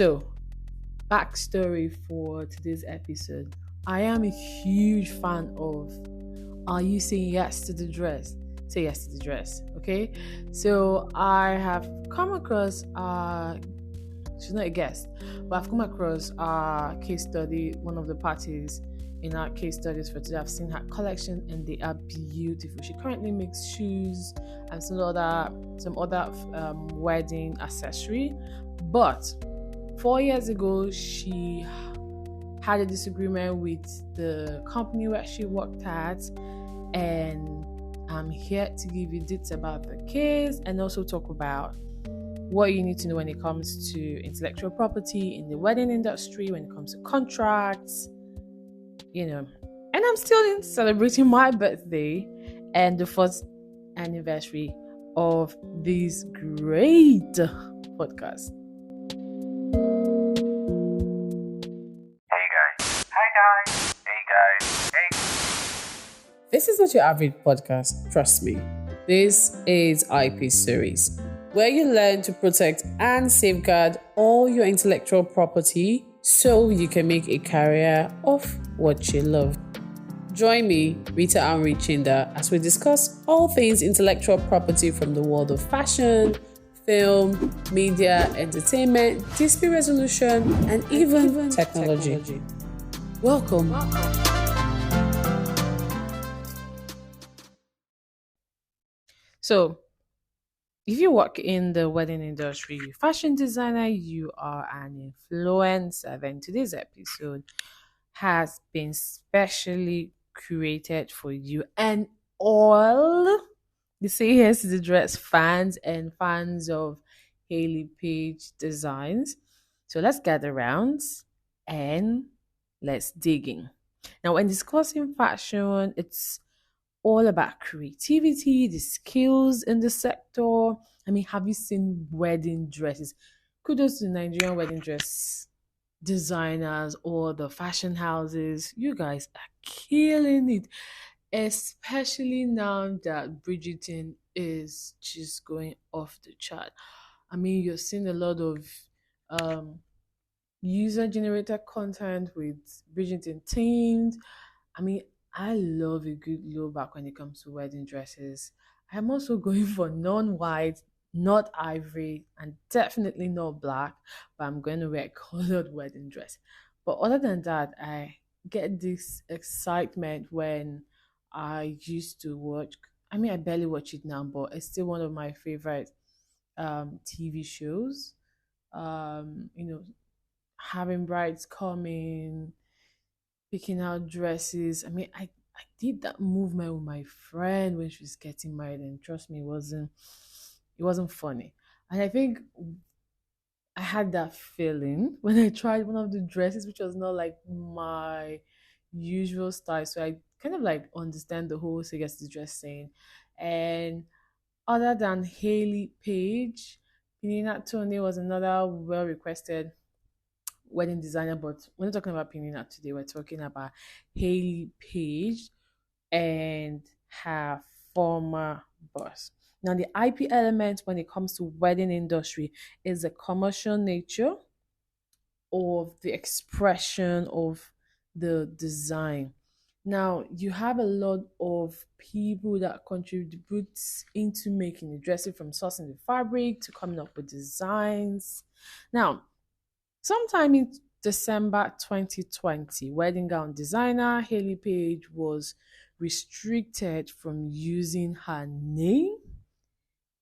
So, backstory for today's episode. I am a huge fan of Are You Saying Yes to the Dress? Say Yes to the Dress, okay? So, I have come across, she's not a guest, but I've come across our case study, one of the parties in our case studies for today. I've seen her collection and they are beautiful. She currently makes shoes and some other wedding accessory, but 4 years ago she had a disagreement with the company where she worked at, and I'm here to give you details about the case and also talk about what you need to know when it comes to intellectual property in the wedding industry, when it comes to contracts, And I'm still celebrating my birthday and the first anniversary of this great podcast. Hey guys. Hi guys. Hey guys. Hey. This is not your average podcast, trust me. This is IPSERIES, where you learn to protect and safeguard all your intellectual property so you can make a career of what you love. Join me, Rita Chinda, as we discuss all things intellectual property from the world of fashion, film, media, entertainment, dispute resolution, and even technology. Welcome. So, if you work in the wedding industry, fashion designer, you are an influencer, then today's episode has been specially created for you and all the Say Yes to the Dress fans and fans of Hayley Paige designs. So let's gather around and let's dig in. Now, when discussing fashion, it's all about creativity, the skills in the sector. I mean, have you seen wedding dresses? Kudos to Nigerian wedding dress designers or the fashion houses. You guys are killing it, especially now that Bridgerton is just going off the chart. I mean, you're seeing a lot of user generated content with Bridgerton themed. I mean, I love a good low back when it comes to wedding dresses. I'm also going for non-white, not ivory, and definitely not black, but I'm going to wear a colored wedding dress. But other than that, I get this excitement when I used to watch. I mean, I barely watch it now, but it's still one of my favorite TV shows. You know, having brides coming, picking out dresses. I mean, I did that movement with my friend when she was getting married, and trust me, it wasn't funny. And I think I had that feeling when I tried one of the dresses, which was not like my usual style. So I kind of like understand the whole say yes to dress saying. And other than Hayley Page, Pinina Tony was another well requested wedding designer, but we're not talking about Pinina today. We're talking about Hayley Page and her former boss. Now, the IP element when it comes to wedding industry is the commercial nature of the expression of the design. Now, you have a lot of people that contribute into making the dressing, from sourcing the fabric to coming up with designs. Now, sometime in December 2020, wedding gown designer Hayley Page was restricted from using her name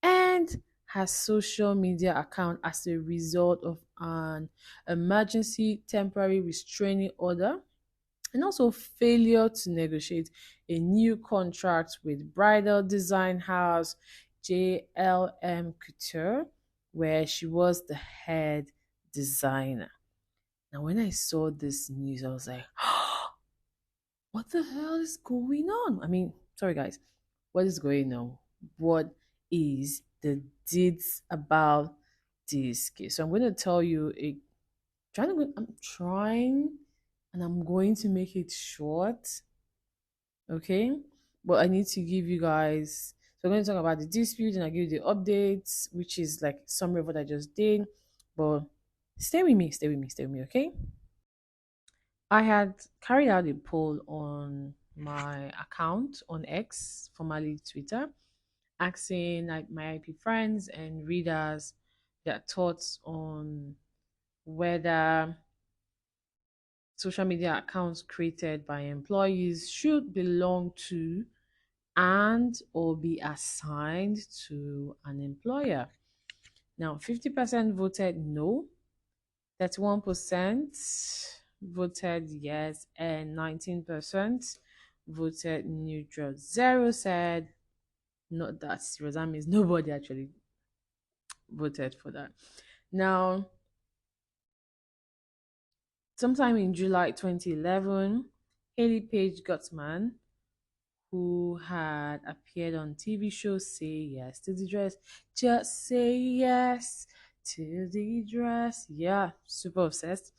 and her social media account as a result of an emergency temporary restraining order and also failure to negotiate a new contract with bridal design house JLM Couture, where she was the head designer. Now, when I saw this news, I was like, what the hell is going on? I mean, sorry guys, what is going on? What is the deeds about this case? So I'm going to tell you I'm trying and I'm going to make it short. Okay? But I need to give you guys, so I'm going to talk about the dispute and I'll give you the updates, which is like summary of what I just did. But Stay with me, stay with me, stay with me, okay? I had carried out a poll on my account on X, formerly Twitter, asking like my IP friends and readers their thoughts on whether social media accounts created by employees should belong to and or be assigned to an employer. Now, 50% voted no, 31% voted yes, and 19% voted neutral. Zero said not that serious. That means nobody actually voted for that. Now, sometime in July 2011, Hayley Paige Gutman, who had appeared on TV show Say Yes to the Dress, just say yes to the dress. Yeah, super obsessed.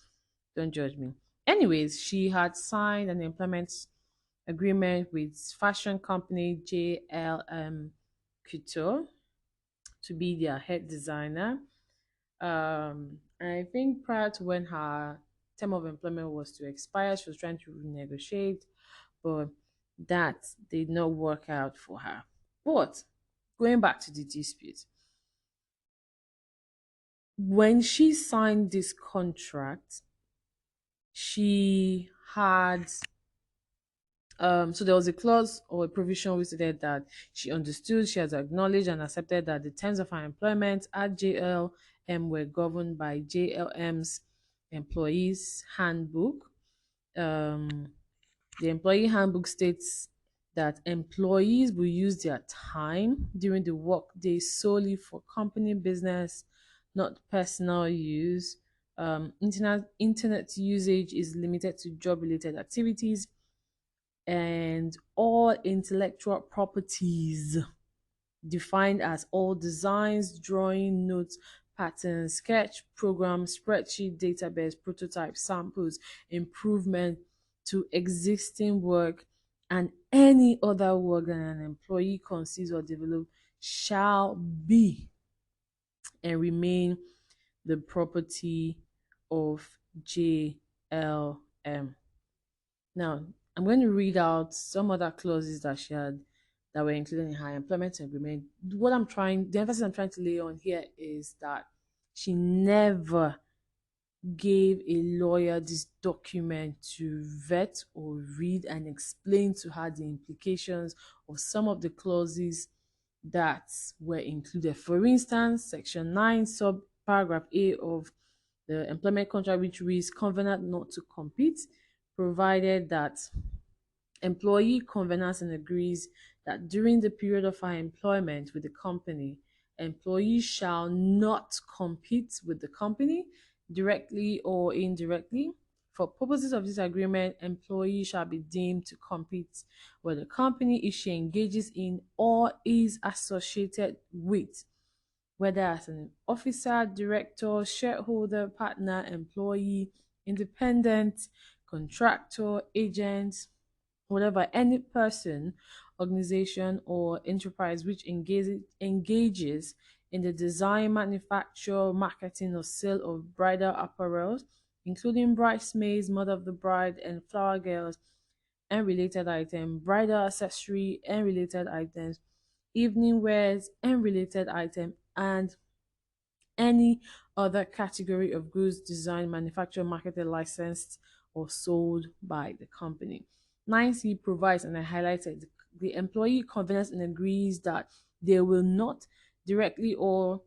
Don't judge me. Anyways, she had signed an employment agreement with fashion company JLM Couture to be their head designer. And I think prior to when her term of employment was to expire, she was trying to renegotiate, but that did not work out for her. But going back to the dispute, when she signed this contract, she had so there was a clause or a provision which stated that she understood, she has acknowledged and accepted that the terms of her employment at JLM were governed by JLM's employees handbook. Um, the employee handbook states that employees will use their time during the workday solely for company business, not personal use. Internet usage is limited to job related activities, and all intellectual properties defined as all designs, drawing, notes, patterns, sketch, program, spreadsheet, database, prototype, samples, improvement to existing work, and any other work that an employee conceives or develops shall be and remain the property of JLM. Now, I'm going to read out some other clauses that she had that were included in her employment agreement. The emphasis I'm trying to lay on here is that she never gave a lawyer this document to vet or read and explain to her the implications of some of the clauses that were included. For instance, Section 9, sub paragraph A of the employment contract, which reads covenant not to compete, provided that employee covenants and agrees that during the period of her employment with the company, employees shall not compete with the company directly or indirectly. For purposes of this agreement, employee shall be deemed to compete with the company if she engages in or is associated with, whether as an officer, director, shareholder, partner, employee, independent, contractor, agent, whatever, any person, organization, or enterprise which engages in the design, manufacture, marketing, or sale of bridal apparel, including bridesmaids, mother of the bride, and flower girls, and related items, bridal accessory and related items, evening wears and related items, and any other category of goods designed, manufactured, marketed, licensed, or sold by the company. 9C provides, and I highlighted, the employee covenants and agrees that they will not directly or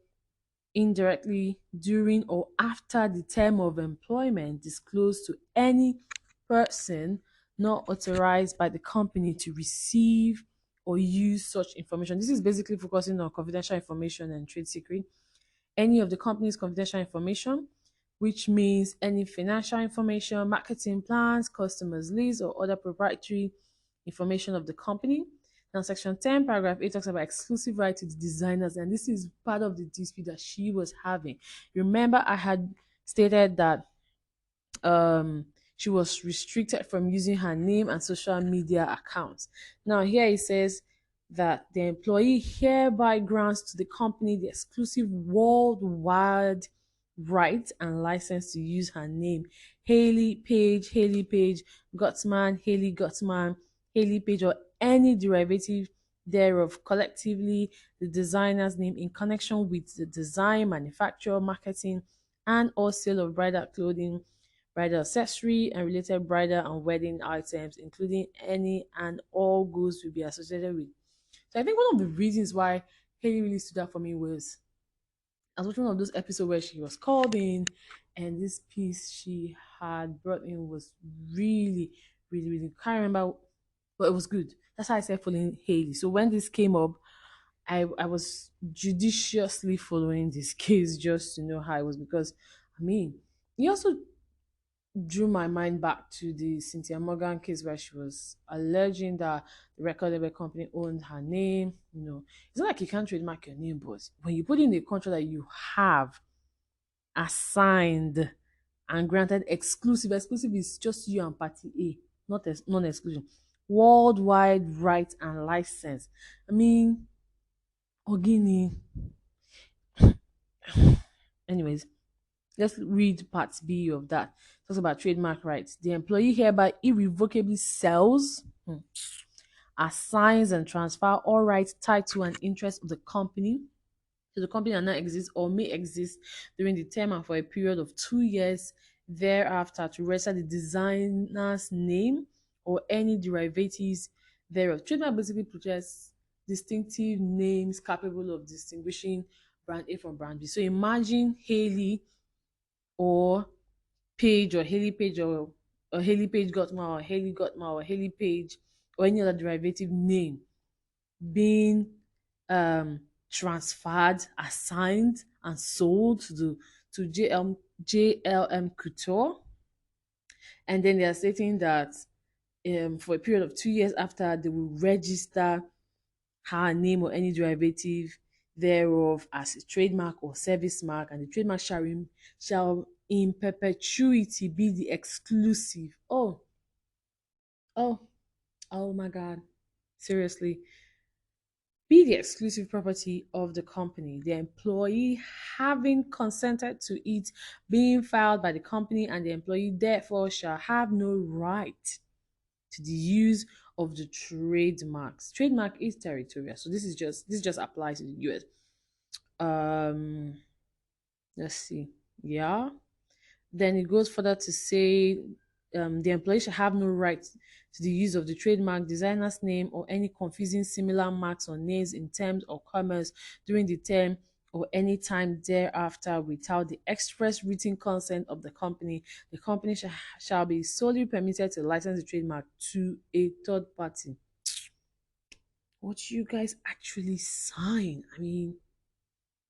indirectly during or after the term of employment disclose to any person not authorized by the company to receive or use such information. This is basically focusing on confidential information and trade secret, any of the company's confidential information, which means any financial information, marketing plans, customers list, or other proprietary information of the company. Now, Section 10, Paragraph 8 talks about exclusive right to the designers, and this is part of the dispute that she was having. Remember, I had stated that she was restricted from using her name and social media accounts. Now, here it says that the employee hereby grants to the company the exclusive worldwide right and license to use her name. Haley Page, Gutman, Haley Gutman, Haley Page, or any derivative thereof, collectively the designer's name, in connection with the design, manufacture, marketing, and or sale of bridal clothing, bridal accessory, and related bridal and wedding items, including any and all goods will be associated with. So I think one of the reasons why Haley really stood out for me was I was watching one of those episodes where she was called in, and this piece she had brought in was really, really, really. Can't remember, but it was good. That's how I said following Haley. So when this came up, I was judiciously following this case just to know how it was, because I mean, he also drew my mind back to the Cynthia Morgan case where she was alleging that the record label company owned her name. It's not like you can't trademark your name, but when you put in a contract that you have assigned and granted exclusive is just you and party A, not non-exclusion. Worldwide right and license. I mean, Ogini. Anyways, let's read part B of that. It talks about trademark rights. The employee hereby irrevocably sells, assigns, and transfer all rights, title, and interest of the company to the company that now exists or may exist during the term and for a period of 2 years thereafter, to register the designer's name or any derivatives thereof. Trademark basically protects distinctive names capable of distinguishing brand A from brand B. So imagine Haley or Paige or Haley Page, or Haley Page Gotma, or Haley Gotma, or Haley Page, or any other derivative name being transferred, assigned, and sold to JLM Couture. And then they are stating that for a period of 2 years after, they will register her name or any derivative thereof as a trademark or service mark, and the trademark shall in perpetuity be the exclusive. Oh, oh my God. Seriously. Be the exclusive property of the company, the employee having consented to it being filed by the company, and the employee therefore shall have no right to the use of the trademarks. Trademark is territorial, so this just applies to the US. Um, let's see. Yeah. Then it goes further to say the employee shall have no right to the use of the trademark, designer's name, or any confusing similar marks or names in terms of commerce during the term or any time thereafter without the express written consent of the company. The company shall be solely permitted to license the trademark to a third party. What you guys actually sign? I mean,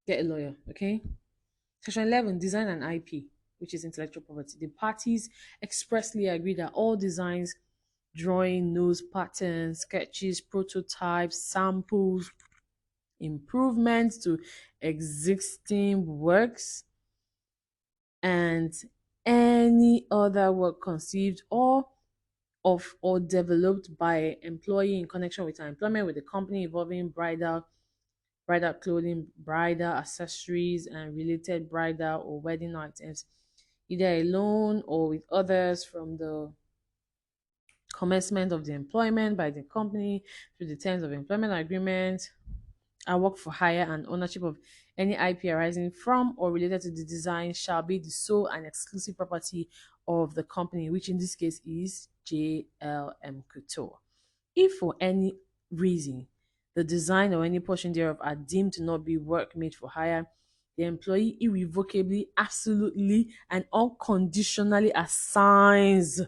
get a lawyer, okay? Section 11, design and IP, which is intellectual property. The parties expressly agree that all designs, drawing, nose patterns, sketches, prototypes, samples, improvements to existing works, and any other work conceived or developed by employee in connection with her employment with the company involving bridal clothing, bridal accessories, and related bridal or wedding items, either alone or with others, from the commencement of the employment by the company through the terms of employment agreement, and work for hire, and ownership of any IP arising from or related to the design shall be the sole and exclusive property of the company, which in this case is JLM Couture. If for any reason the design or any portion thereof are deemed to not be work made for hire, the employee irrevocably, absolutely, and unconditionally assigns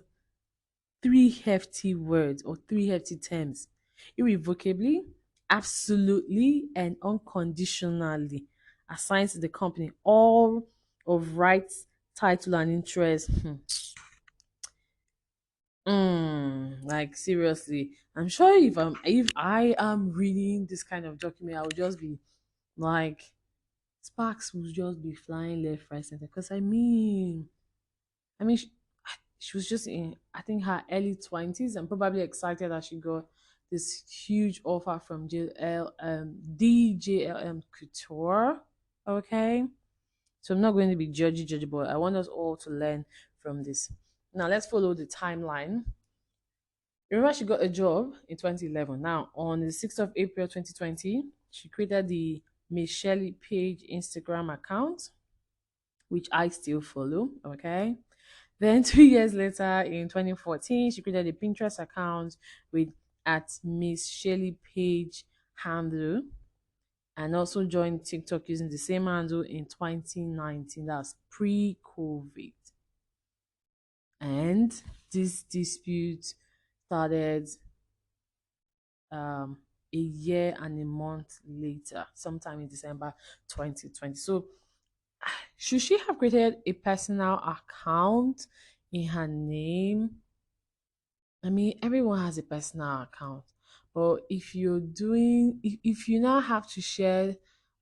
three hefty words or three hefty terms: irrevocably, absolutely, and unconditionally assigns to the company all of rights, title, and interest. Like seriously, I'm sure if I am reading this kind of document, I would just be like, sparks would just be flying left, right, center. Because she was just in, I think, her early 20s, and probably excited that she got this huge offer from DJLM Couture. Okay, So I'm not going to be judgy, but I want us all to learn from this. Now let's follow the timeline. Remember, she got a job in 2011. Now, on the 6th of April 2020, she created the Michelle Page Instagram account, which I still follow. Okay. Then 2 years later, in 2014, she created a Pinterest account with at Miss Shelley Page handle, and also joined TikTok using the same handle in 2019. That's pre-COVID. And this dispute started um, a year and a month later, sometime in December 2020. So, should she have created a personal account in her name? I mean, everyone has a personal account, but if you now have to share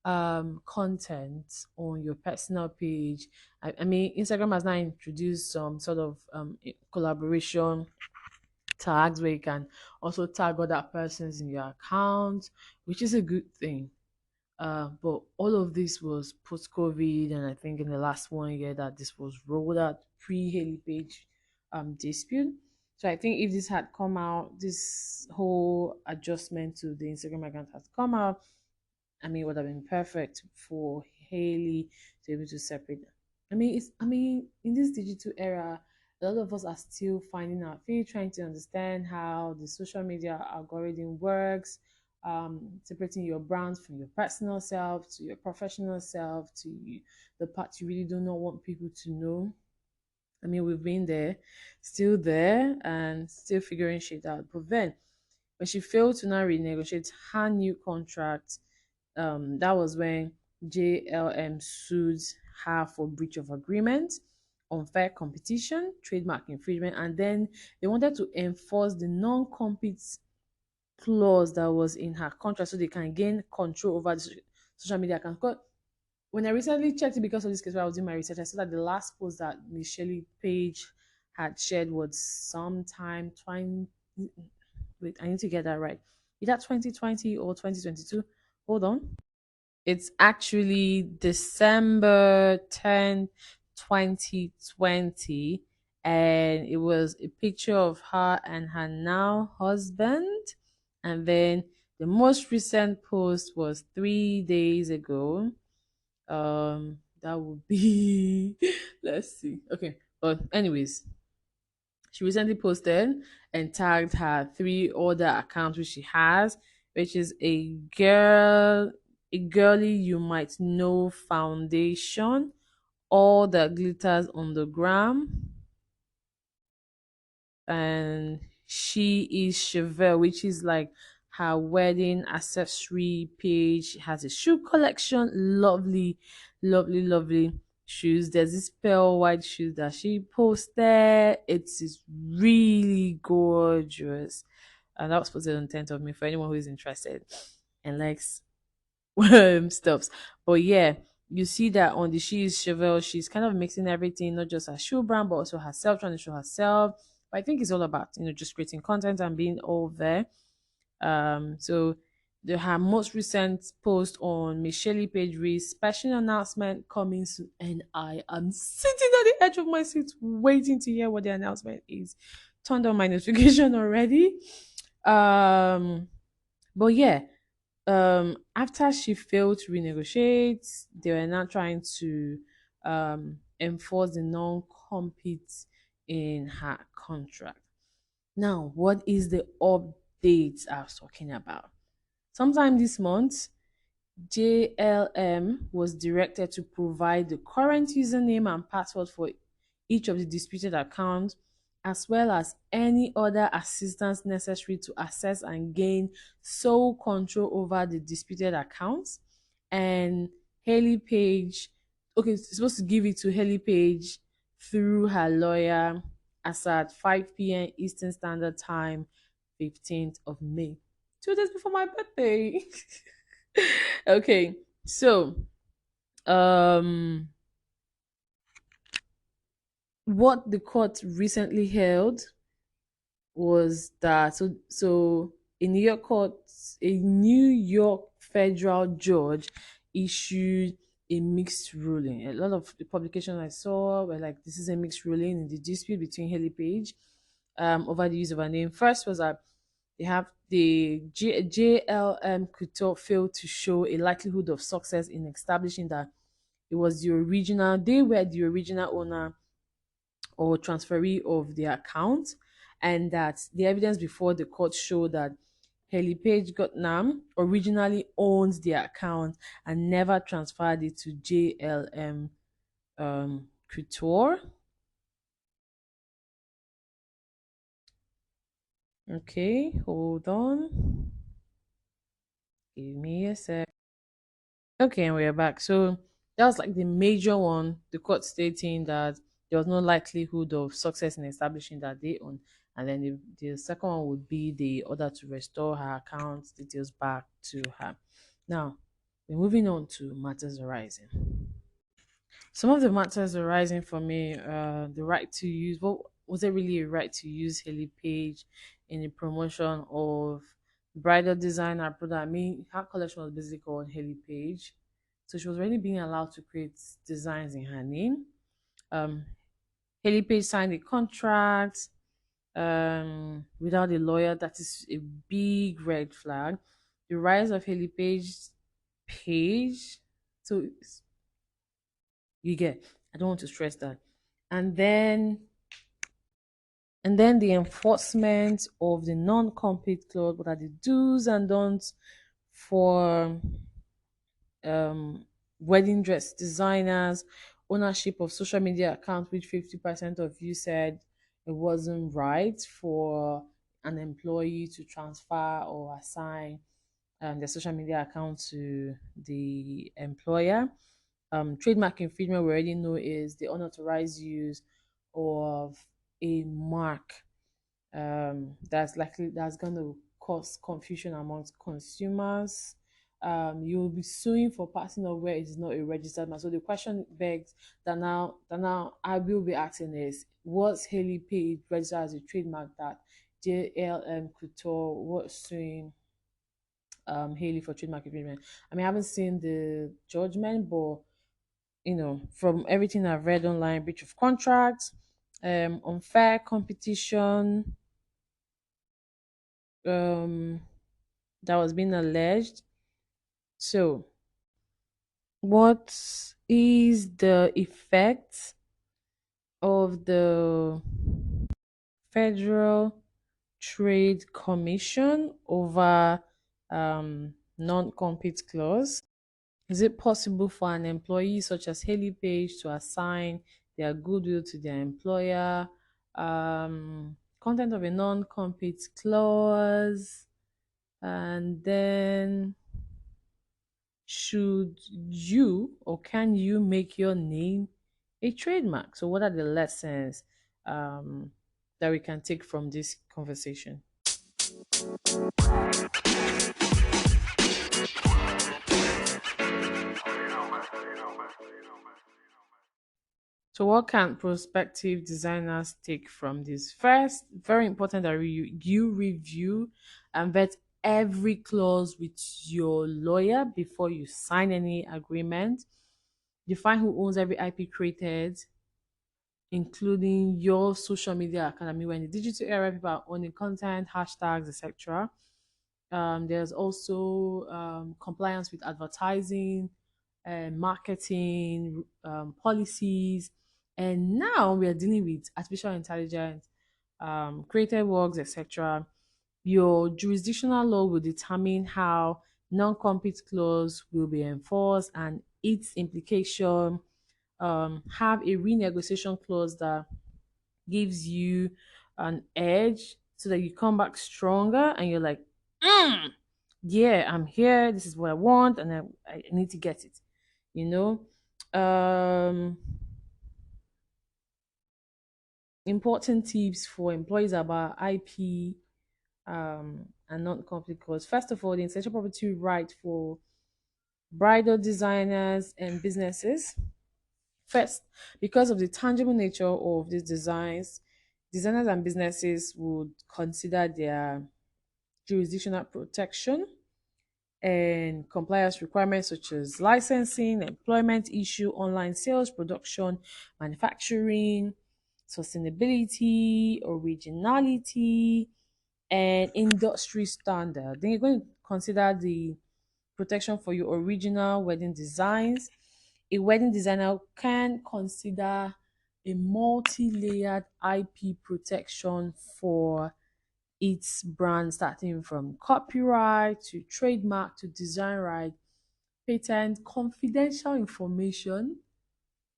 content on your personal page, I mean, Instagram has now introduced some sort of collaboration tags where you can also tag other persons in your account, which is a good thing. But all of this was post COVID, and I think in the last 1 year that this was rolled out pre Hayley Page dispute. So I think if this had come out, this whole adjustment to the Instagram account has come out, I mean, it would have been perfect for Hayley to be able to separate. I mean, in this digital era, a lot of us are still finding our feet, trying to understand how the social media algorithm works, separating your brand from your personal self to your professional self to the part you really do not want people to know. I mean, we've been there, still there, and still figuring shit out. But then, when she failed to now renegotiate her new contract, that was when JLM sued her for breach of agreement, unfair competition, trademark infringement, and then they wanted to enforce the non-compete clause that was in her contract so they can gain control over the social media account. Because when I recently checked it because of this case where I was doing my research, I saw that the last post that Michelle Page had shared was sometime 20. Wait, I need to get that right. Is that 2020 or 2022? Hold on. It's actually December 10th, 2020, and it was a picture of her and her now husband. And then the most recent post was 3 days ago. That would be let's see. Okay, but anyways, she recently posted and tagged her three other accounts which she has, which is a girly you might know foundation, all that glitters on the gram, and she is Chevelle, which is like her wedding accessory page. She has a shoe collection, lovely shoes. There's this pearl white shoes that she posted. It is really gorgeous, and that was posted on 10th of May for anyone who is interested and likes stuffs. But yeah, you see that on the She is Chevelle, she's kind of mixing everything, not just her shoe brand, but also herself, trying to show herself. But I think it's all about, just creating content and being all there. So her most recent post on Michelle Page reads special announcement coming soon, and I am sitting at the edge of my seat waiting to hear what the announcement is. Turned on my notification already. But yeah, after she failed to renegotiate, they were now trying to enforce the non-compete in her contract. Now, what is the update I was talking about? Sometime this month, JLM was directed to provide the current username and password for each of the disputed accounts, as well as any other assistance necessary to access and gain sole control over the disputed accounts. And Hayley Page, okay, it's supposed to give it to Hayley Page through her lawyer as at 5 p.m. Eastern Standard Time, 15th of May. 2 days before my birthday. Okay, so um what the court recently held was that in New York court, a New York federal judge issued a mixed ruling. A lot of the publications I saw were like, this is a mixed ruling in the dispute between Haley Page over the use of her name. First was that they have the JLM Couture failed to show a likelihood of success in establishing that it was the original, they were the original owner or transferee of the account, and that the evidence before the court showed that Haley Page Gutnam originally owns the account and never transferred it to JLM Couture. Okay, hold on. Give me a sec. Okay, and we're back. So that was like the major one, the court stating that there was no likelihood of success in establishing that they own. And then the second one would be the order to restore her account details back to her. Now, we're moving on to matters arising. Some of the matters arising for me, the right to use, what was it really a right to use Haley Page in the promotion of bridal designer product? I mean, her collection was basically called Haley Page. So she was already being allowed to create designs in her name. Um, Haley Page signed a contract without a lawyer. That is a big red flag. The rise of Haley Page. So you get, I don't want to stress that. And then the enforcement of the non-compete clause. What are the do's and don'ts for um wedding dress designers? Ownership of social media accounts, which 50% of you said it wasn't right for an employee to transfer or assign their social media account to the employer. Trademark infringement, we already know, is the unauthorized use of a mark that's going to cause confusion amongst consumers. You'll be suing for passing off where it is not a registered mark. So the question begs that now I will be asking is, was Haley Page registered as a trademark that JLM Couture was suing Haley for trademark infringement? I mean, I haven't seen the judgment, but from everything I've read online, breach of contract, unfair competition, um, that was being alleged. So, what is the effect of the Federal Trade Commission over non-compete clause? Is it possible for an employee such as Haley Page to assign their goodwill to their employer? Content of a non-compete clause, and then should you or can you make your name a trademark? So, what are the lessons that we can take from this conversation? So, what can prospective designers take from this? First, very important that you review and vet every clause with your lawyer before you sign any agreement. Define who owns every IP created, including your social media account. I mean, we're in the digital era, people are owning content, hashtags, etc. There's also compliance with advertising, marketing policies, and now we are dealing with artificial intelligence, creative works, etc. Your jurisdictional law will determine how non-compete clause will be enforced and its implication. Have a renegotiation clause that gives you an edge so that you come back stronger and you're like, mm, yeah, I'm here. This is what I want, and I need to get it. You know, important tips for employees about IP and non-compete clause. First of all, the intellectual property right for bridal designers and businesses. First, because of the tangible nature of these designs, designers and businesses would consider their jurisdictional protection. and compliance requirements such as licensing, employment issue, online sales, production, manufacturing, sustainability, originality, and industry standard. Then you're going to consider the protection for your original wedding designs. A wedding designer can consider a multi-layered IP protection for its brand, starting from copyright to trademark to design right, patent, confidential information,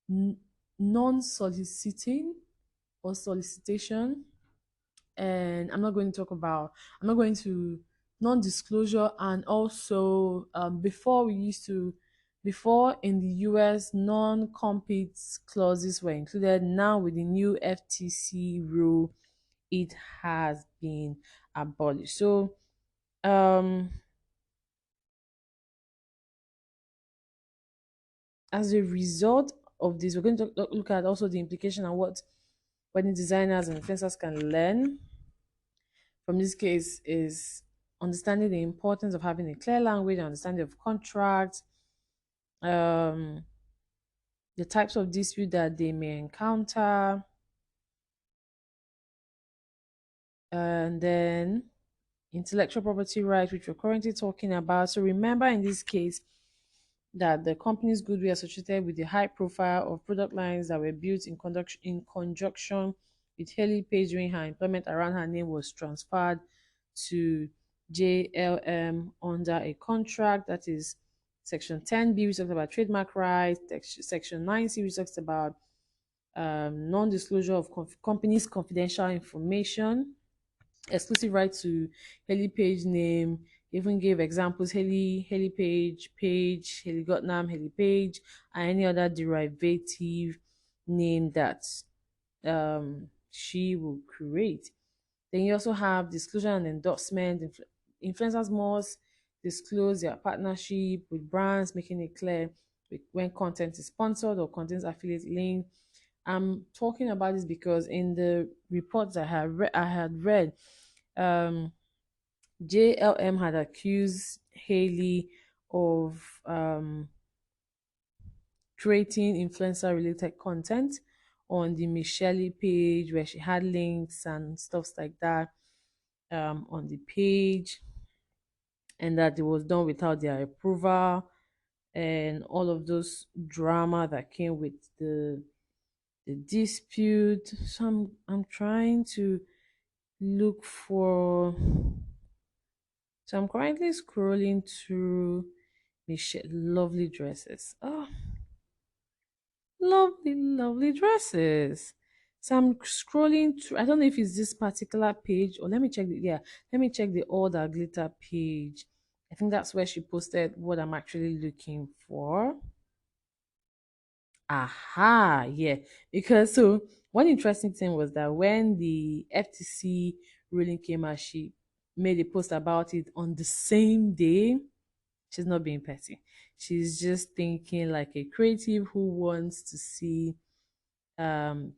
n- non-soliciting or solicitation, and I'm not going to non-disclosure. And also before in the US, non-compete clauses were included. Now with the new FTC rule, it has been abolished. So um as a result of this, we're going to look at also the implication and what wedding designers and influencers can learn from this case is understanding the importance of having a clear language, understanding of contracts, um, the types of dispute that they may encounter, and then intellectual property rights, which we're currently talking about. So remember in this case that the company's goodwill associated with the high profile of product lines that were built in conjunction with Hayley Paige during her employment around her name was transferred to JLM under a contract. That is Section 10B, which talks about trademark rights, Section 9C, which talks about non-disclosure of company's confidential information, exclusive right to Haley Page name. Even gave examples: Haley Page, Page, Haley Gutnam, Haley Page, and any other derivative name that she will create. Then you also have disclosure and endorsement. Influencers must disclose their partnership with brands, making it clear when content is sponsored or contains affiliate link. I'm talking about this because in the reports I had read, um, JLM had accused Haley of creating influencer related content on the Michelle page where she had links and stuff like that on the page, and that it was done without their approval, and all of those drama that came with the dispute. So I'm trying to look for. So I'm currently scrolling through Michelle lovely dresses. Oh, lovely, lovely dresses. So I'm scrolling through. I don't know if it's this particular page, or let me check the yeah. Let me check the all that glitter page. I think that's where she posted what I'm actually looking for. Aha, yeah. Because so one interesting thing was that when the FTC ruling came out, she made a post about it on the same day. She's not being petty. She's just thinking like a creative who wants to see um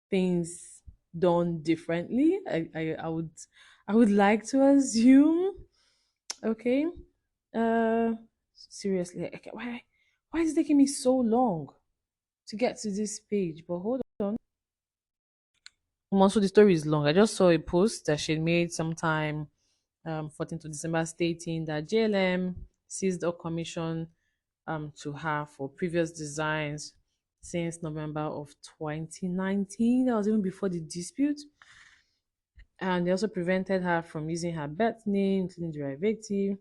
things done differently. I would like to assume. Okay. Uh seriously, okay, why is it taking me so long to get to this page? But hold on. Also, the story is long. I just saw a post that she made sometime 14th of December stating that JLM seized a commission to her for previous designs since November of 2019. That was even before the dispute. And they also prevented her from using her birth name, including derivative,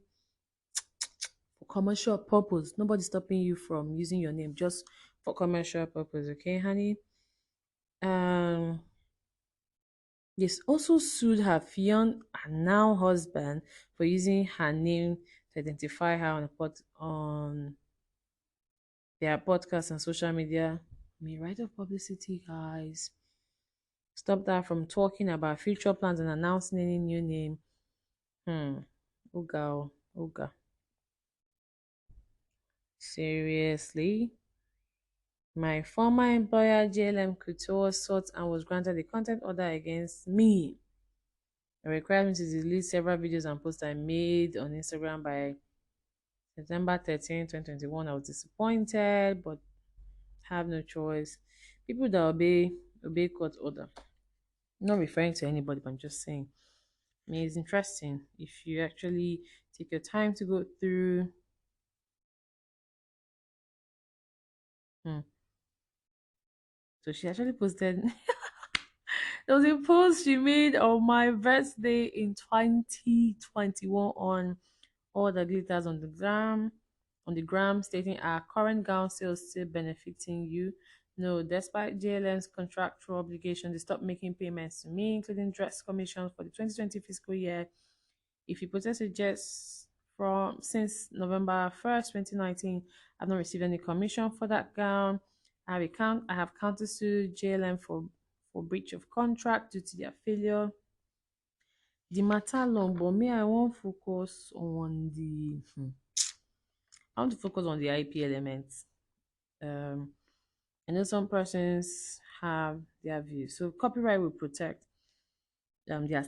for commercial purpose. Nobody's stopping you from using your name just for commercial purpose, okay, honey? Um, yes, also sued her fiance and now husband for using her name to identify her on their podcast and social media. May right of publicity, guys. Stop that from talking about future plans and announcing any new name. Oga, Oga. Seriously? My former employer, JLM Couture, sought and was granted a content order against me. It requires me to delete several videos and posts I made on Instagram by September 13, 2021. I was disappointed, but have no choice. People that obey court order. Not referring to anybody, but I'm just saying. I mean, it's interesting if you actually take your time to go through. Hmm. So she actually posted. There was a post she made on my birthday in 2021 on all the glitters on the gram, stating our current gown sales still benefiting you. No, despite JLM's contractual obligation, they stopped making payments to me, including dress commissions for the 2020 fiscal year. If you possess a dress from since November 1st, 2019, I've not received any commission for that gown. I have countersued JLM for breach of contract due to their failure. The matter long, but me, I want focus on the I want to focus on the IP elements. Um, I know some persons have their views. So copyright will protect the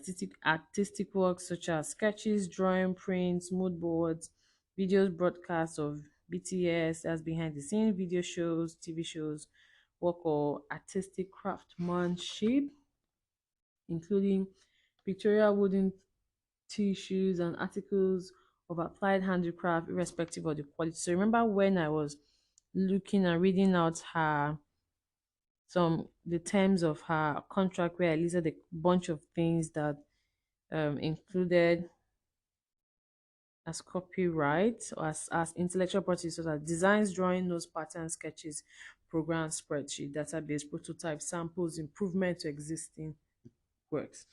artistic works such as sketches, drawing, prints, mood boards, videos, broadcasts of BTS, as behind the scenes video shows, TV shows, work or artistic craftsmanship, including pictorial wooden tissues and articles of applied handicraft, irrespective of the quality. So remember when I was looking and reading out her some the terms of her contract where I listed a bunch of things that included as copyright or as intellectual property, such as designs, drawing, notes, patterns, sketches, programs, spreadsheet, database, prototype, samples, improvement to existing works.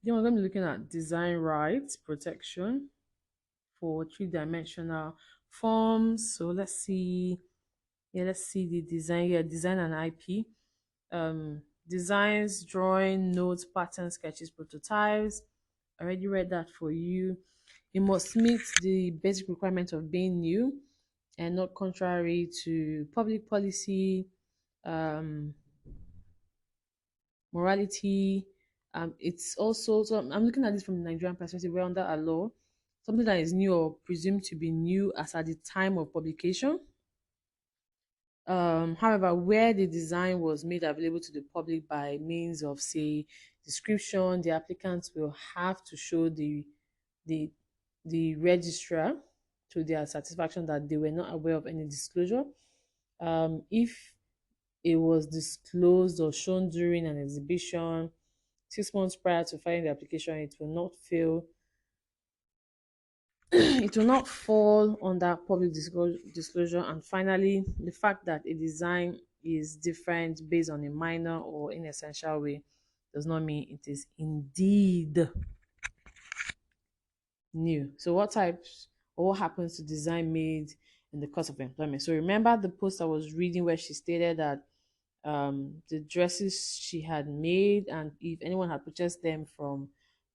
Then we're going to be looking at design rights protection for three-dimensional forms. So let's see. Yeah, let's see the design. Yeah, design and IP. Designs, drawing, notes, patterns, sketches, prototypes. I already read that for you. It must meet the basic requirement of being new and not contrary to public policy, um, morality. It's also, so I'm looking at this from the Nigerian perspective. We're under a law, something that is new or presumed to be new as at the time of publication. However, where the design was made available to the public by means of, say, description, the applicants will have to show the the registrar to their satisfaction that they were not aware of any disclosure. If it was disclosed or shown during an exhibition 6 months prior to filing the application, it will not fail. It will not fall under public disclosure. And finally, the fact that a design is different based on a minor or inessential way does not mean it is indeed new. So what types or what happens to design made in the course of employment? So remember the post I was reading where she stated that the dresses she had made, and if anyone had purchased them from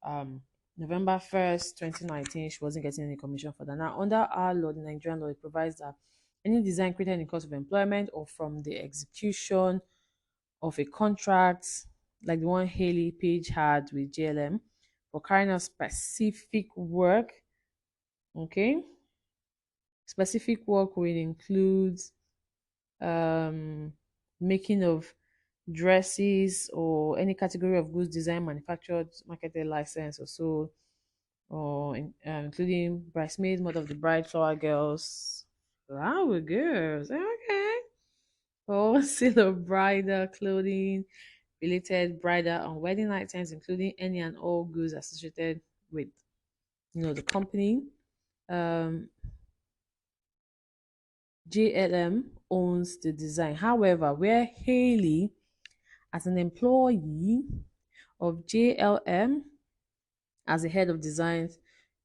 um, November 1st, 2019, she wasn't getting any commission for that. Now, under our law, the Nigerian law, it provides that any design created in the course of employment or from the execution of a contract, like the one Hayley Paige had with JLM, for carrying out specific work, okay? Specific work will include um, making of dresses or any category of goods designed, manufactured, marketed, licensed, or sold, or including bridesmaids, mother of the bride, flower girls, flower girls, okay, or sale of bridal clothing, related bridal and wedding items, including any and all goods associated with, the company. Um, JLM owns the design. However, where Hayley, as an employee of JLM, as the head of design,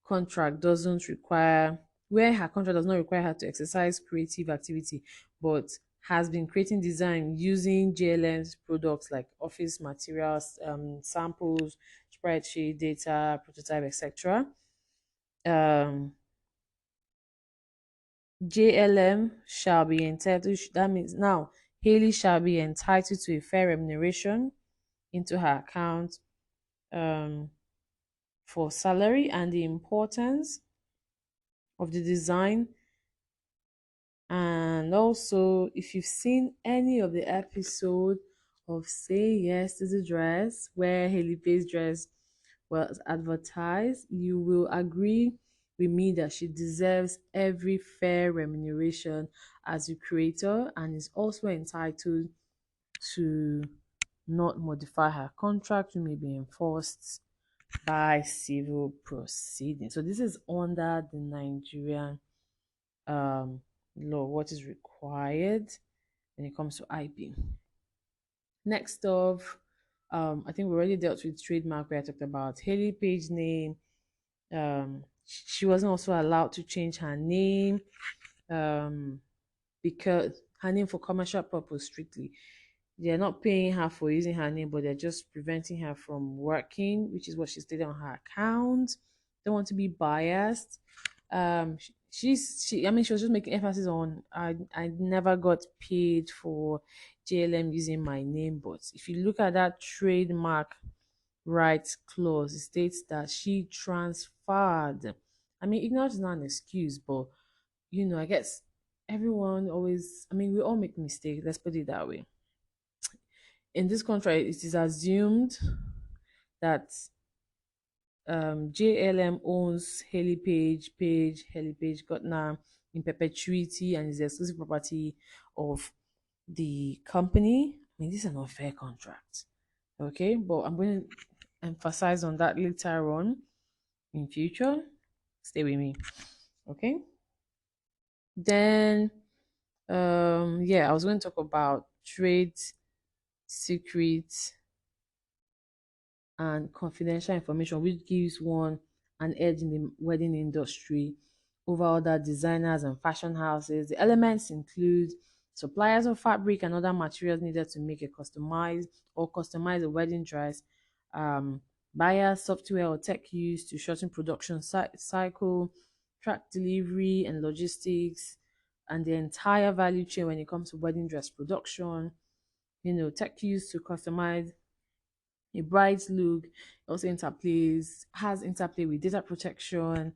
contract doesn't require where her contract does not require her to exercise creative activity, but has been creating design using JLM's products like office materials, samples, spreadsheet, data, prototype, etc. JLM shall be entitled, that means now Hayley shall be entitled to a fair remuneration into her account. Um, for salary and the importance of the design. And also, if you've seen any of the episode of Say Yes to the Dress, where Hayley Bates dress was advertised, you will agree with me that she deserves every fair remuneration as a creator and is also entitled to not modify her contract, which may be enforced by civil proceedings. So this is under the Nigerian um, law, what is required when it comes to IP. Next of, I think we already dealt with trademark where I talked about Hayley Paige name. She wasn't also allowed to change her name um, because her name for commercial purpose strictly. They're not paying her for using her name, but they're just preventing her from working, which is what she stated on her account. Don't want to be biased. She I mean she was just making emphasis on I never got paid for JLM using my name, but if you look at that trademark rights clause, it states that she transferred. I mean, ignorance is not an excuse, but I guess everyone always, I mean, we all make mistakes, let's put it that way. In this contract, it is assumed that JLM owns Haley Page Gardner in perpetuity and is the exclusive property of the company. I mean, this is an unfair contract. Okay, but I'm going to emphasize on that later on in future. Stay with me. Okay. Then yeah, I was going to talk about trade secrets and confidential information, which gives one an edge in the wedding industry over other designers and fashion houses. The elements include suppliers of fabric and other materials needed to make a customize a wedding dress, buyers, software or tech used to shorten production cycle, track delivery and logistics, and the entire value chain when it comes to wedding dress production. Tech used to customize a bride's look, also has interplay with data protection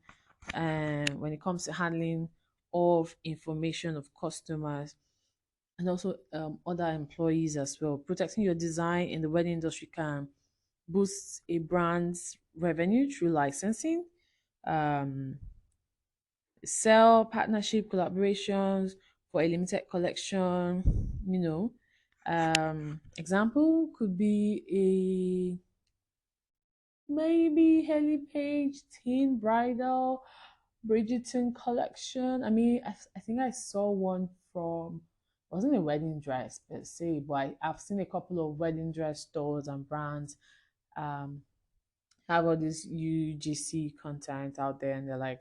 and when it comes to handling of information of customers and also other employees as well. Protecting your design in the wedding industry can boost a brand's revenue through licensing, um, sell partnership collaborations for a limited collection. Example could be maybe Haley Page teen bridal Bridgerton collection. I mean, I think I saw one from, it wasn't a wedding dress per se, but I've seen a couple of wedding dress stores and brands um have all this UGC content out there, and they're like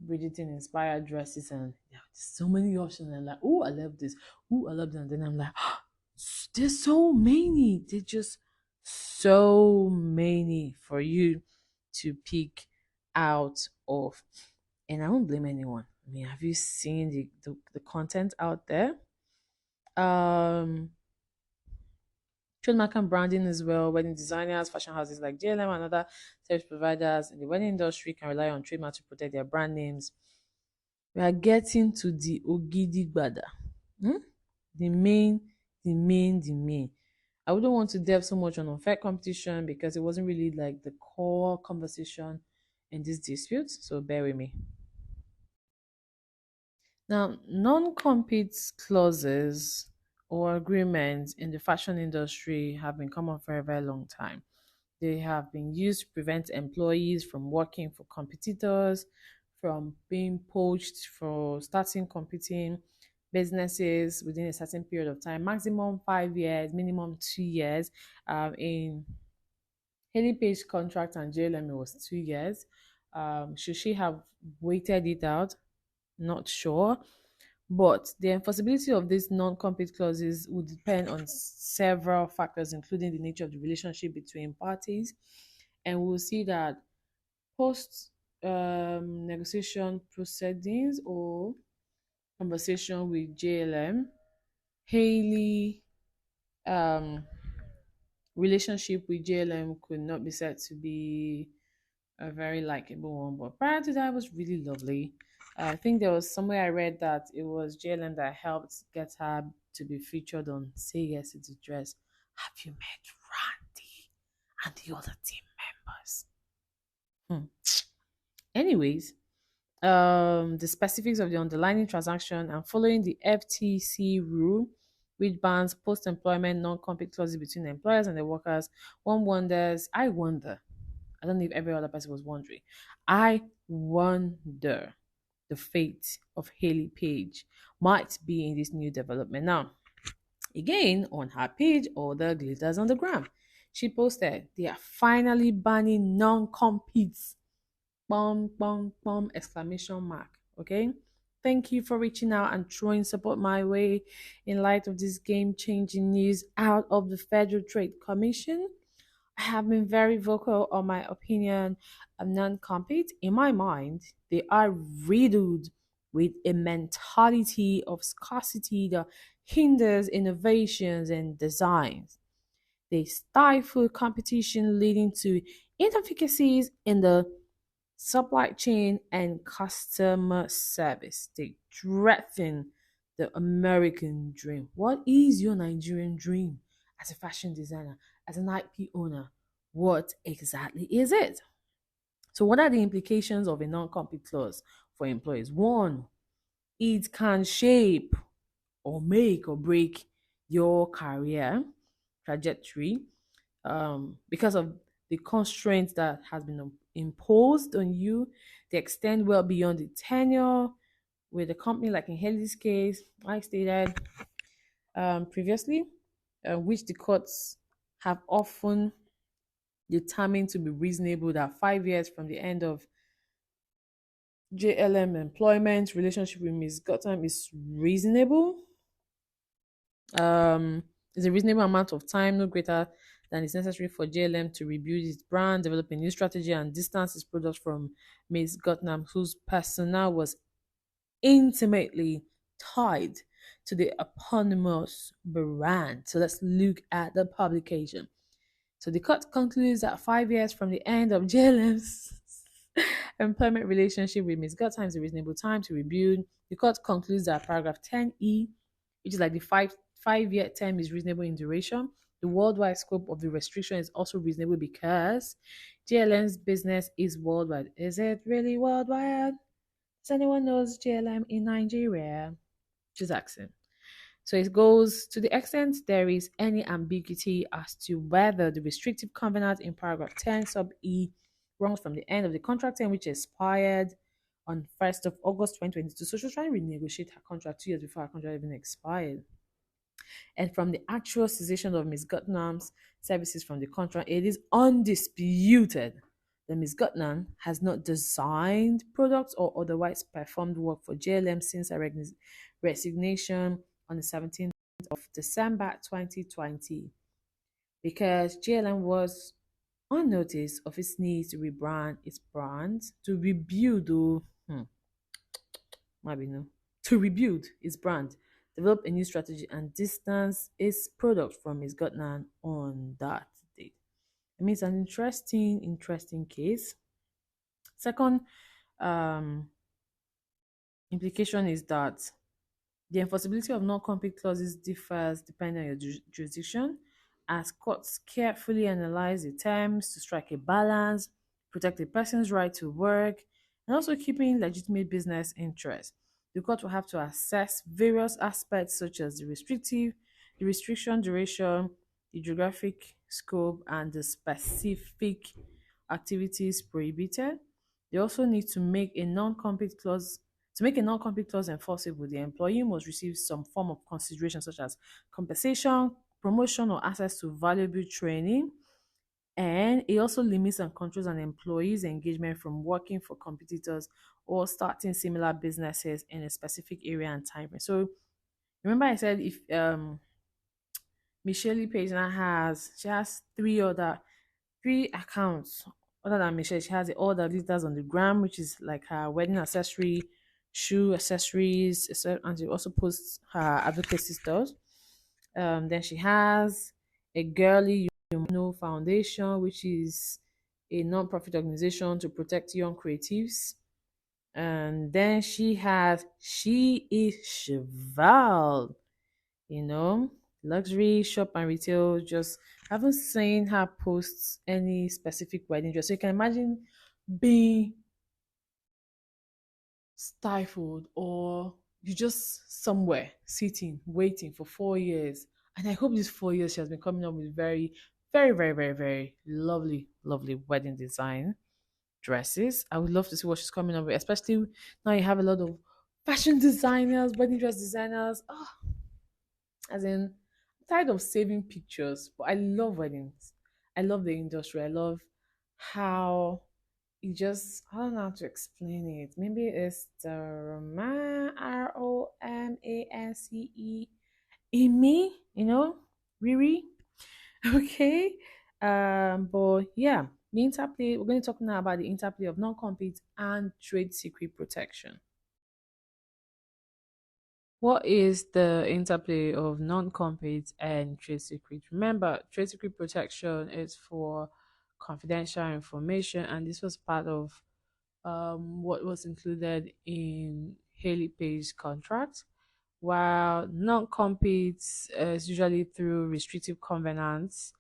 Bridgerton inspired dresses, and yeah, there's so many options. And I'm like, oh, I love this. Oh, I love that. And then I'm like, there's so many. There's just so many for you to pick out of. And I won't blame anyone. I mean, have you seen the content out there? Um, Trademark and branding as well. Wedding designers, fashion houses like JLM and other service providers in the wedding industry can rely on trademark to protect their brand names. We are getting to the Ogidi Gbada. Hmm? The main. I wouldn't want to delve so much on unfair competition because it wasn't really like the core conversation in this dispute. So bear with me. Now, non-compete clauses or agreements in the fashion industry have been common for a very long time. They have been used to prevent employees from working for competitors, from being poached for starting competing businesses within a certain period of time, maximum 5 years, minimum 2 years. In Haley Page contract and JLM, it was 2 years. Should she have waited it out? Not sure. But the enforceability of these non-compete clauses would depend on several factors, including the nature of the relationship between parties. And we'll see that post negotiation proceedings or conversation with JLM, Haley um, relationship with JLM could not be said to be a very likable one. But prior to that, it was really lovely. I think there was somewhere I read that it was JLM that helped get her to be featured on Say Yes to the Dress. Have you met Randy and the other team members? Hmm. Anyways, the specifics of the underlying transaction and following the FTC rule, which bans post-employment non-compete clauses between the employers and the workers, I wonder, I don't know if every other person was wondering, I wonder the fate of Hayley Paige might be in this new development. Now, again, on her page, all the glitters on the gram. She posted, they are finally banning non-competes bum bum bum exclamation mark. Okay, thank you for reaching out and throwing support my way in light of this game-changing news out of the Federal Trade Commission. I have been very vocal on my opinion of non-compete. In my mind, they are riddled with a mentality of scarcity that hinders innovations and designs. They stifle competition, leading to inefficiencies in the supply chain and customer service. They threaten the American dream. What is your Nigerian dream as a fashion designer, as an IP owner? What exactly is it? So, what are the implications of a non compete clause for employees? One, it can shape or make or break your career trajectory because of the constraints that has been imposed on you. They extend well beyond the tenure with a company, like in Haley's case, I stated previously, which the courts have often determined to be reasonable, that 5 years from the end of JLM employment relationship with Ms. Gotham is reasonable. Um, is a reasonable amount of time, no greater than is necessary for JLM to rebuild its brand, develop a new strategy, and distance its products from Ms. Gotnam, whose persona was intimately tied to the eponymous brand. So let's look at the publication. So the court concludes that 5 years from the end of JLM's employment relationship with Ms. Gottheim is a reasonable time to rebuild. The court concludes that paragraph 10E, which is like the five-year term, is reasonable in duration. The worldwide scope of the restriction is also reasonable because JLM's business is worldwide. Is it really worldwide? Does anyone knows JLM in Nigeria? Just asking. So it goes to the extent there is any ambiguity as to whether the restrictive covenant in paragraph 10 sub E runs from the end of the contract term, which expired on 1st of August 2022. So she was trying to renegotiate her contract 2 years before her contract even expired. And from the actual cessation of Ms. Gutnam's services from the contract, it is undisputed that Ms. Gutnam has not designed products or otherwise performed work for JLM since her resignation on the 17th of December 2020, because JLM was on notice of its need to rebrand its brand, to rebuild, maybe no, to rebuild its brand, develop a new strategy, and distance its product from its Gutnan on that date. I mean, it's an interesting case. Second implication is that the enforceability of non-compete clauses differs depending on your jurisdiction, as courts carefully analyze the terms to strike a balance, protect a person's right to work, and also keeping legitimate business interests. The court will have to assess various aspects such as the restriction duration, the geographic scope, and the specific activities prohibited. They also need to make a non-compete clause. To make a non-compete clause enforceable, the employee must receive some form of consideration such as compensation, promotion, or access to valuable training. And it also limits and controls an employee's engagement from working for competitors or starting similar businesses in a specific area and time frame. So remember I said if Michelle Page now has three accounts other than Michelle. She has all the glitters on the gram, which is like her wedding accessory, shoe accessories, and she also posts her advocacy stuff. Then she has a girly foundation, which is a non-profit organization to protect young creatives. And then she is Cheval, you know, luxury shop and retail. Just haven't seen her post any specific wedding dress. So you can imagine being stifled, or you just somewhere sitting waiting for 4 years. And I hope these 4 years she has been coming up with very, very, very, very, very lovely, lovely wedding design dresses. I would love to see what she's coming up with, especially now you have a lot of fashion designers, wedding dress designers. Oh, as in, I'm tired of saving pictures, but I love weddings. I love the industry. I love how it just, I don't know how to explain it. Maybe it's the Romance in me, Riri. Okay. But yeah, the interplay, we're going to talk now about the interplay of non-compete and trade secret protection. What is the interplay of non-compete and trade secret? Remember, trade secret protection is for confidential information, and this was part of what was included in Hayley Page's contract, while non-compete is usually through restrictive covenants,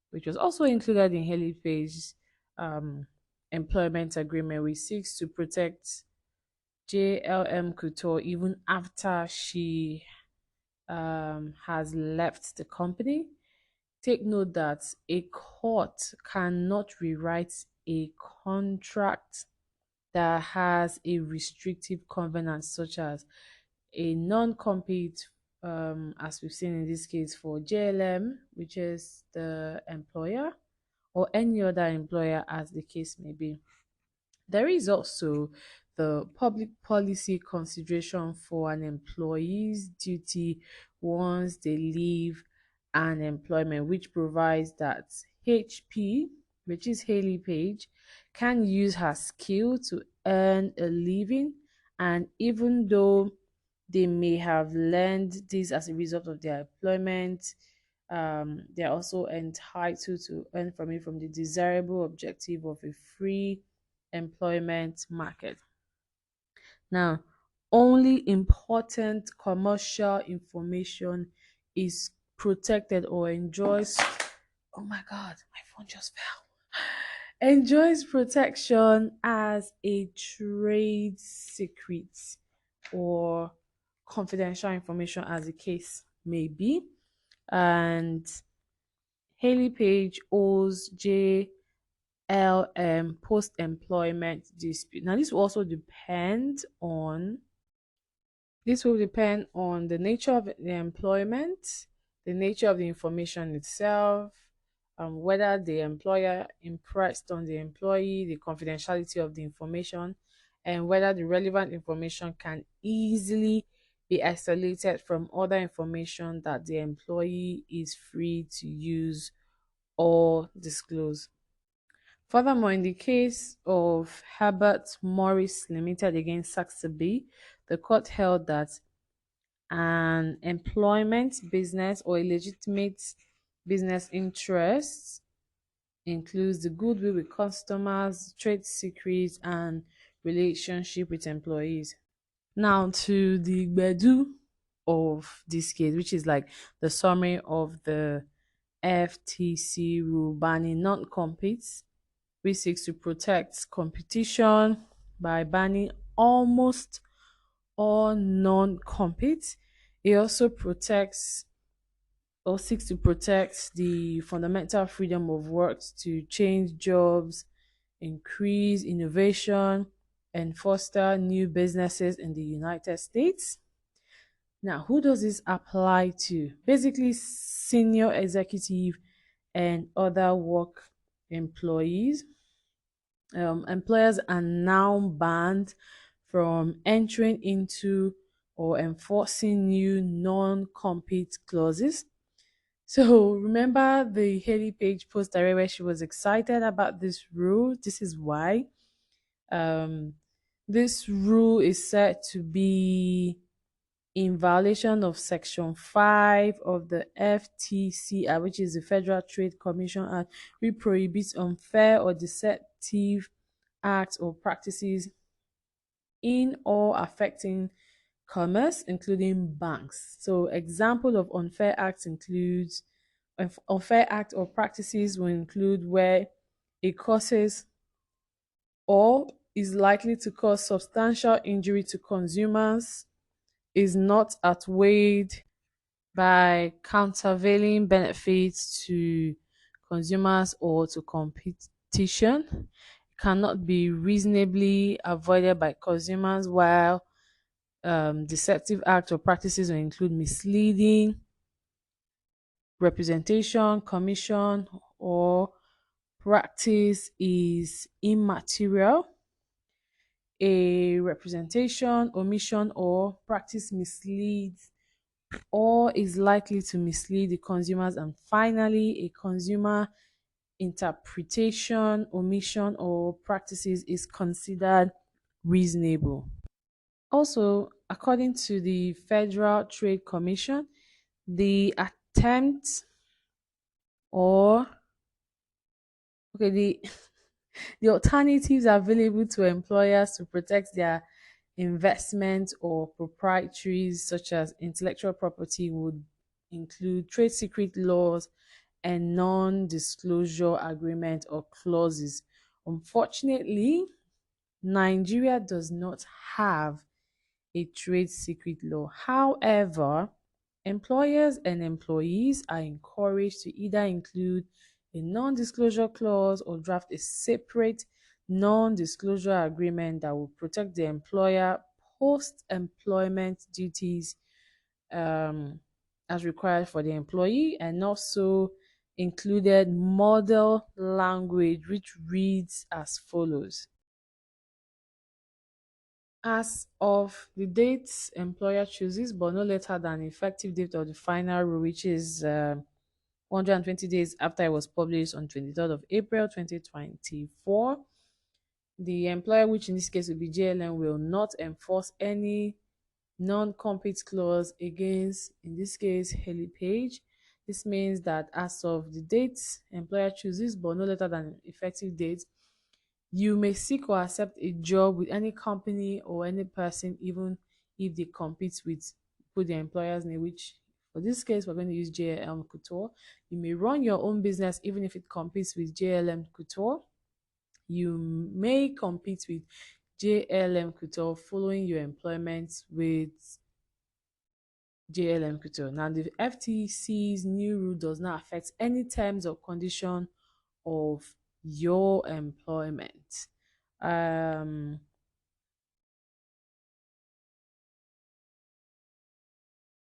which was also included in Hayley Page's um, employment agreement, which seeks to protect JLM Couture even after she has left the company. Take note that a court cannot rewrite a contract that has a restrictive covenant, such as a non-compete, as we've seen in this case for JLM, which is the employer, or any other employer, as the case may be. There is also the public policy consideration for an employee's duty once they leave an employment, which provides that HP, which is Hayley Page, can use her skill to earn a living. And even though they may have learned this as a result of their employment, they are also entitled to earn from it, from the desirable objective of a free employment market. Now, only important commercial information is protected or enjoys. Oh my God, my phone just fell. Enjoys protection as a trade secret or confidential information, as the case may be. And Hayley Page owes JLM post-employment dispute. Now, this will depend on the nature of the employment, the nature of the information itself, whether the employer impressed on the employee, the confidentiality of the information, and whether the relevant information can easily be isolated from other information that the employee is free to use or disclose. Furthermore, in the case of Herbert Morris Limited against Saxby, the court held that an employment business or a legitimate business interest includes the goodwill with customers, trade secrets, and relationship with employees. Now to the Bedu of this case, which is like the summary of the FTC rule banning non-competes, which seeks to protect competition by banning almost all non-compete. It also protects or seeks to protect the fundamental freedom of works to change jobs, increase innovation, and foster new businesses in the United States. Now, who does this apply to? Basically, senior executive and other work employees. Employers are now banned from entering into or enforcing new non-compete clauses. So remember the Hayley Page post where she was excited about this rule. This is why. Um, this rule is said to be in violation of Section 5 of the FTC, which is the Federal Trade Commission Act, which prohibits unfair or deceptive acts or practices in or affecting commerce, including banks. So, example of unfair acts includes unfair act or practices will include where it causes or is likely to cause substantial injury to consumers, is not outweighed by countervailing benefits to consumers or to competition, cannot be reasonably avoided by consumers, while deceptive acts or practices will include misleading representation, commission, or practice is immaterial. A representation, omission, or practice misleads or is likely to mislead the consumers. And finally, a consumer interpretation, omission, or practices is considered reasonable. Also, according to the Federal Trade Commission, the attempt or the the alternatives available to employers to protect their investment or proprietaries, such as intellectual property, would include trade secret laws and non-disclosure agreement or clauses. Unfortunately, Nigeria does not have a trade secret law. However, employers and employees are encouraged to either include a non-disclosure clause or draft a separate non-disclosure agreement that will protect the employer post-employment duties, um, as required for the employee, and also included model language which reads as follows. As of the date employer chooses, but no later than effective date of the final rule, which is 120 days after it was published on 23rd of April 2024, the employer, which in this case will be JLM, will not enforce any non-compete clause against, in this case, Hayley Paige. This means that as of the date employer chooses, but no later than effective date, you may seek or accept a job with any company or any person, even if they compete with, put the employer's name, which for this case, we're going to use JLM Couture. You may run your own business even if it competes with JLM Couture. You may compete with JLM Couture following your employment with JLM Couture. Now, the FTC's new rule does not affect any terms or condition of your employment.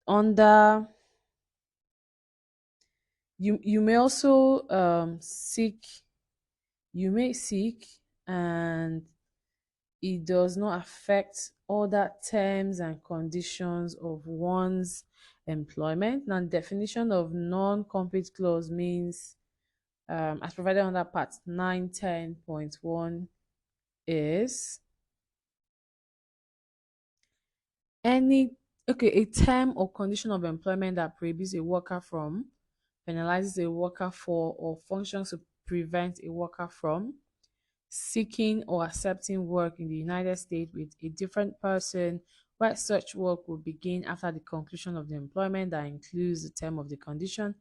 Under you may also seek you may seek, and it does not affect other terms and conditions of one's employment. Now, definition of non-compete clause means, as provided under part 910.1, is a term or condition of employment that prohibits a worker from, penalizes a worker for, or functions to prevent a worker from seeking or accepting work in the United States with a different person, where such work will begin after the conclusion of the employment that includes the term of the condition,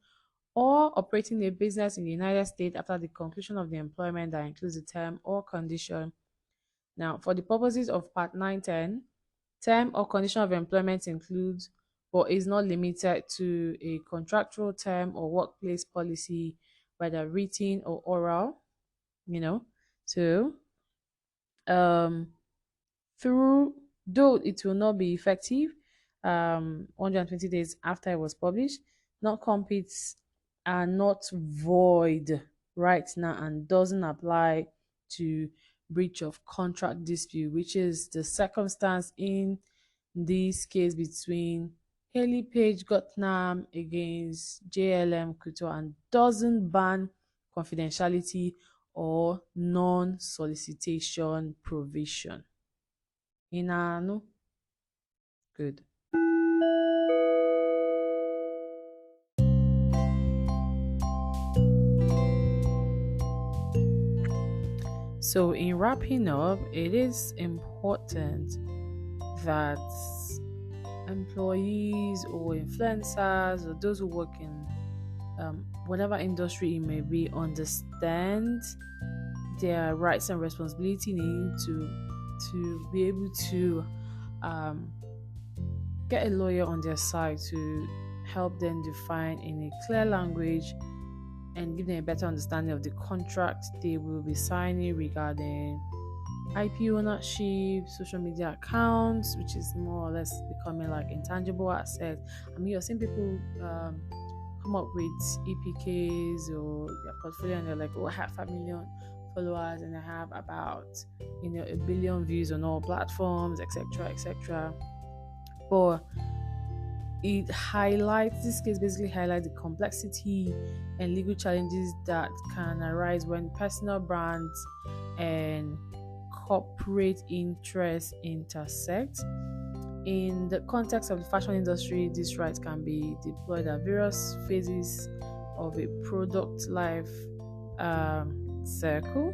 or operating a business in the United States after the conclusion of the employment that includes the term or condition. Now, for the purposes of Part 910, term or condition of employment includes but is not limited to a contractual term or workplace policy, whether written or oral, you know. So, through though it will not be effective 120 days after it was published, non-competes are not void right now and doesn't apply to breach of contract dispute, which is the circumstance in this case between Hayley Page Gutnam against JLM Couture, and doesn't ban confidentiality or non-solicitation provision. Inanu. Good. So, in wrapping up, it is important that employees or influencers or those who work in whatever industry it may be understand their rights and responsibility need to be able to get a lawyer on their side to help them define in a clear language and give them a better understanding of the contract they will be signing regarding IP ownership, social media accounts, which is more or less becoming like intangible assets. I mean, you're seeing people come up with EPKs or their portfolio, and they're like, "Oh, I have 5 million followers, and I have about 1 billion views on all platforms, etc., etc." But this case basically highlights the complexity and legal challenges that can arise when personal brands and corporate interests intersect. In the context of the fashion industry, these rights can be deployed at various phases of a product life circle.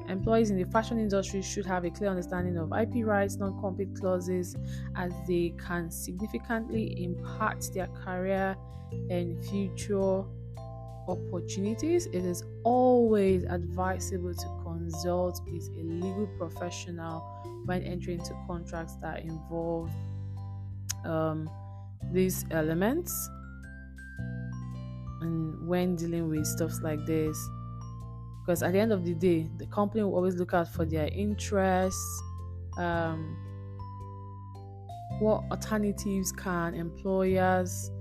Employees in the fashion industry should have a clear understanding of IP rights, non-compete clauses, as they can significantly impact their career and future opportunities. It is always advisable to consult with a legal professional when entering into contracts that involve these elements, and when dealing with stuff like this, because at the end of the day, the company will always look out for their interests. What alternatives can employers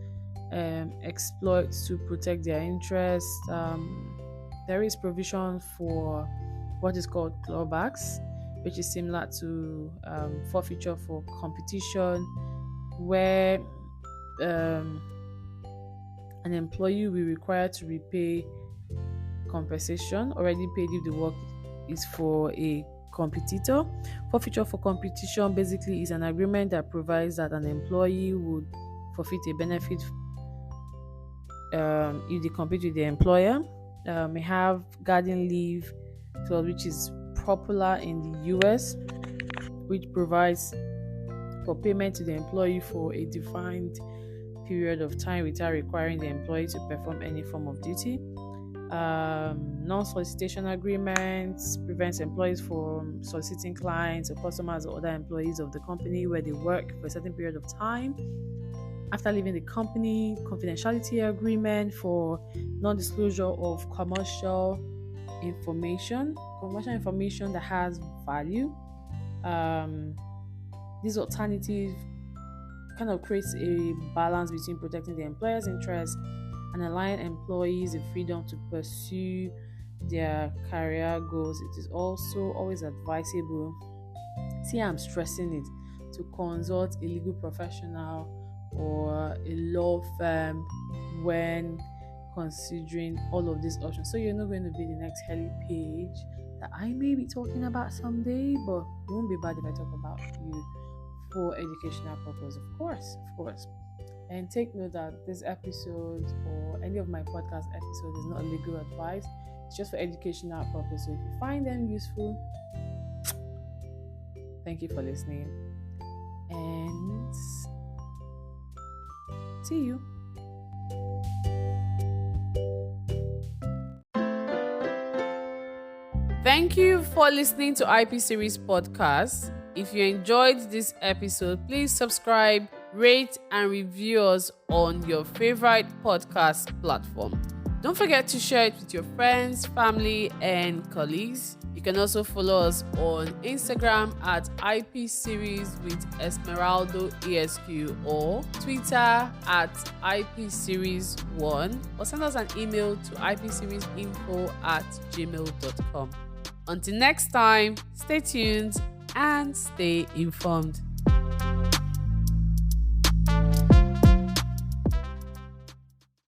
exploit to protect their interests? There is provision for what is called clawbacks, which is similar to forfeiture for competition, where an employee will be required to repay compensation already paid if the work is for a competitor. Forfeiture for competition basically is an agreement that provides that an employee would forfeit a benefit if they compete with the employer. May have garden leave clause, which is popular in the US, which provides for payment to the employee for a defined period of time without requiring the employee to perform any form of duty. Non-solicitation agreements prevents employees from soliciting clients or customers or other employees of the company where they work for a certain period of time after leaving the company. Confidentiality agreement for non-disclosure of commercial information that has value. This alternative kind of creates a balance between protecting the employer's interests and allowing employees the freedom to pursue their career goals. It is also always advisable, I'm stressing it, to consult a legal professional or a law firm when considering all of these options. So you're not going to be the next Hayley Paige that I may be talking about someday, but it won't be bad if I talk about you for educational purpose, of course. And take note that this episode or any of my podcast episodes is not legal advice. It's just for educational purpose. So if you find them useful, thank you for listening. And see you. Thank you for listening to IP Series Podcast. If you enjoyed this episode, please subscribe, rate, and review us on your favorite podcast platform. Don't forget to share it with your friends, family, and colleagues. You can also follow us on Instagram at IPSERIES with Esmeraldo ESQ, or Twitter at IPSeries1, or send us an email to ipseriesinfo@gmail.com. Until next time, stay tuned and stay informed.